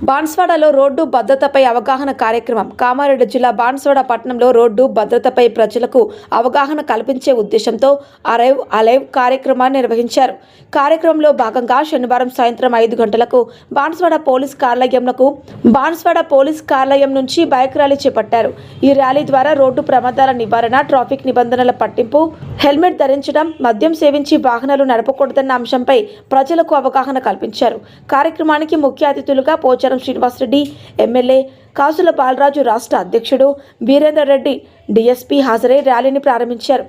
బాన్స్వాడలో road భద్రతపై అవగాహన కార్యక్రమం. కామారెడ్డి జిల్లా బాన్స్వాడ పట్టణంలో రోడ్డు భద్రతపై ప్రజలకు అవగాహన కల్పించే ఉద్దేశంతో అరైవ్ అలైవ్ కార్యక్రమాన్ని నిర్వహించారు. కార్యక్రమంలో భాగంగా శనివారం సాయంత్రం 5 గంటలకు బాన్స్వాడ పోలీస్ కార్యాలయం నుంచి బైక్ ర్యాలీ చేపట్టారు. ఈ ర్యాలీ ద్వారా రోడ్డు ప్రమాదాల నివారణ, ట్రాఫిక్ నిబంధనల పట్టింపు, హెల్మెట్ ధరించడం, మద్యం సేవించి వాహనాలు నడపకూడదన్న అంశంపై ప్రజలకు అవగాహన కల్పించారు. కార్యక్రమానికి ముఖ్య అతిథులుగా పోచారం శ్రీనివాసరెడ్డి, ఎమ్మెల్యే కాసుల బాలరాజు, రాష్ట్ర అధ్యక్షుడు వీరేందర్ రెడ్డి, డిఎస్పీ హాజరై ర్యాలీని ప్రారంభించారు.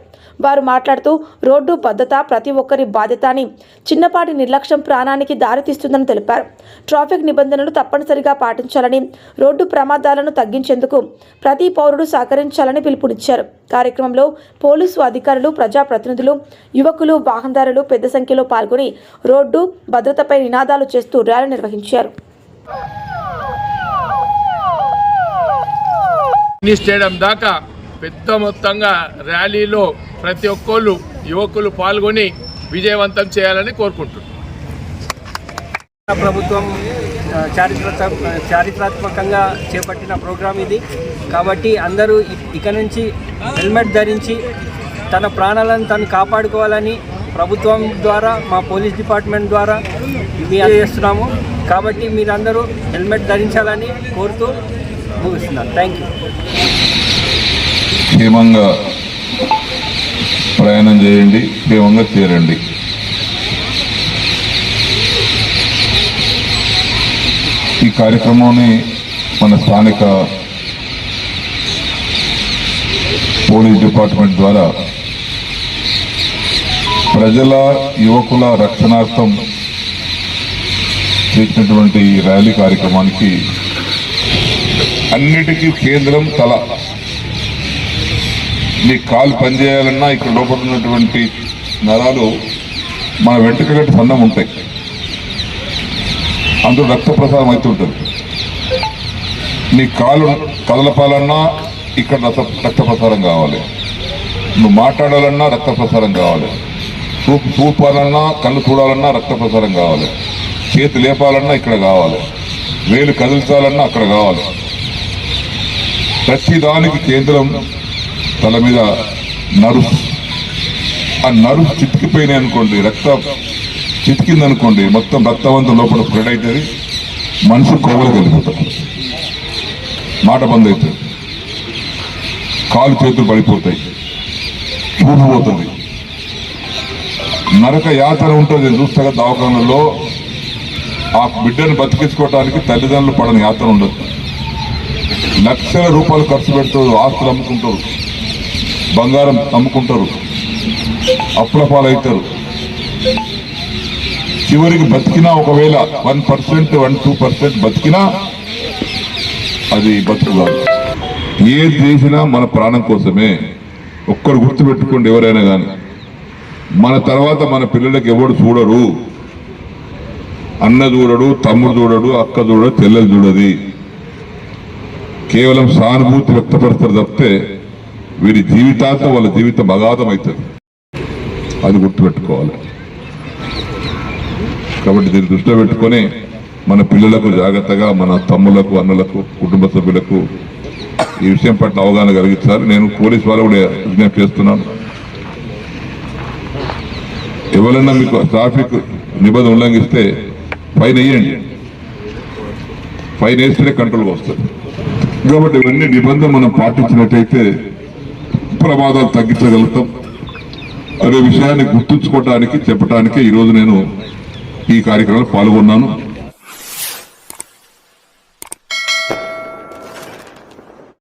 వారు మాట్లాడుతూ రోడ్డు భద్రత ప్రతి ఒక్కరి బాధ్యత అని, చిన్నపాటి నిర్లక్ష్యం ప్రాణానికి దారితీస్తుందని తెలిపారు. ట్రాఫిక్ నిబంధనలు తప్పనిసరిగా పాటించాలని, రోడ్డు ప్రమాదాలను తగ్గించేందుకు ప్రతి పౌరుడు సహకరించాలని పిలుపునిచ్చారు. కార్యక్రమంలో పోలీసు అధికారులు, ప్రజాప్రతినిధులు, యువకులు, వాహనదారులు పెద్ద సంఖ్యలో పాల్గొని రోడ్డు భద్రతపై నినాదాలు చేస్తూ ర్యాలీ నిర్వహించారు. స్టేడియం దాకా పెద్ద మొత్తంగా ర్యాలీలో ప్రతి ఒక్కళ్ళు యువకులు పాల్గొని విజయవంతం చేయాలని కోరుకుంటున్నాం. ప్రభుత్వం చారిత్రాత్మకంగా చేపట్టిన ప్రోగ్రాం ఇది. కాబట్టి అందరూ ఇక నుంచి హెల్మెట్ ధరించి తన ప్రాణాలను తను కాపాడుకోవాలని ప్రభుత్వం ద్వారా, మా పోలీస్ డిపార్ట్మెంట్ ద్వారా మేము చేస్తున్నాము. కాబట్టి మీరందరూ హెల్మెట్ ధరించాలని కోరుతూ ముగిస్తున్నాను. Thank you. క్షేమంగా ప్రయాణం చేయండి, క్షేమంగా చేరండి. ఈ కార్యక్రమాన్ని మన స్థానిక పోలీస్ డిపార్ట్మెంట్ ద్వారా ప్రజల, యువకుల రక్షణార్థం చేసినటువంటి ఈ ర్యాలీ కార్యక్రమానికి అన్నిటికీ కేంద్రం తల. నీ కాలు పనిచేయాలన్నా ఇక్కడ లోపల ఉన్నటువంటి నరాలు మన వెంట్రుకగట్టు సన్నం ఉంటాయి, అందులో రక్త ప్రసారం అవుతుంటుంది. నీ కాలు కదలపాలన్నా ఇక్కడ రక్త ప్రసారం కావాలి, నువ్వు మాట్లాడాలన్నా రక్త ప్రసారం కావాలి, చూపాలన్నా, కళ్ళు చూడాలన్నా రక్త ప్రసారం కావాలి, చేతి లేపాలన్నా ఇక్కడ కావాలి, వేలు కదిలించాలన్నా అక్కడ కావాలి. ప్రతిదానికి కేంద్రం తల మీద నర్వ్స్. ఆ నర్వ్స్ చితికిపోయినాయి అనుకోండి, రక్తం చితికిందనుకోండి, మొత్తం రక్తవంతం లోపల స్ప్రెడ్ అవుతుంది, మనిషి కోవలకు వెళ్ళిపోతాడు, మాట బంద్ అవుతుంది, కాలు చేతులు పడిపోతాయి, చూపు పోతుంది, నరక యాతన ఉంటుంది. చూస్తాగా దవాఖానలో ఆ బిడ్డను బతికించుకోవడానికి తల్లిదండ్రులు పడని యాతన ఉండదు. లక్షల రూపాయలు ఖర్చు పెడుతారు, ఆస్తులు అమ్ముకుంటారు, బంగారం అమ్ముకుంటారు, అప్పుల పాలవుతారు. చివరికి బతికినా ఒకవేళ 1%, 1-2% బతికినా అది బతుకు కాదు. ఏది చేసినా మన ప్రాణం కోసమే. ఒక్కరు గుర్తుపెట్టుకోండి, ఎవరైనా కానీ మన తర్వాత మన పిల్లలకి ఎవడు చూడరు. అన్న చూడడు, తమ్ముడు చూడడు, అక్క చూడడు, చెల్లెలు చూడది. కేవలం సానుభూతి వ్యక్తపరుస్తారు తప్పితే వీరి జీవితాంతం వాళ్ళ జీవితం అగాధం అవుతుంది. అది గుర్తుపెట్టుకోవాలి. కాబట్టి దీన్ని దృష్టిలో పెట్టుకొని మన పిల్లలకు జాగ్రత్తగా, మన తమ్ములకు, అన్నలకు, కుటుంబ సభ్యులకు ఈ విషయం పట్ల అవగాహన కలిగించాలి. నేను పోలీస్ వాళ్ళు కూడా విజ్ఞప్తి చేస్తున్నాను. ఎవరైనా మీకు ట్రాఫిక్ నిబంధన ఉల్లంఘిస్తే ఫైన్ వేయండి. ఫైన్ వేస్తేనే కంట్రోల్గా వస్తుంది. కాబట్టి ఇవన్నీ నిబంధనలు మనం పాటించినట్టయితే ప్రమాదాలు తగ్గించగలుగుతాం. అదే విషయాన్ని గుర్తుంచుకోవడానికి, చెప్పడానికి ఈరోజు నేను ఈ కార్యక్రమంలో పాల్గొన్నాను.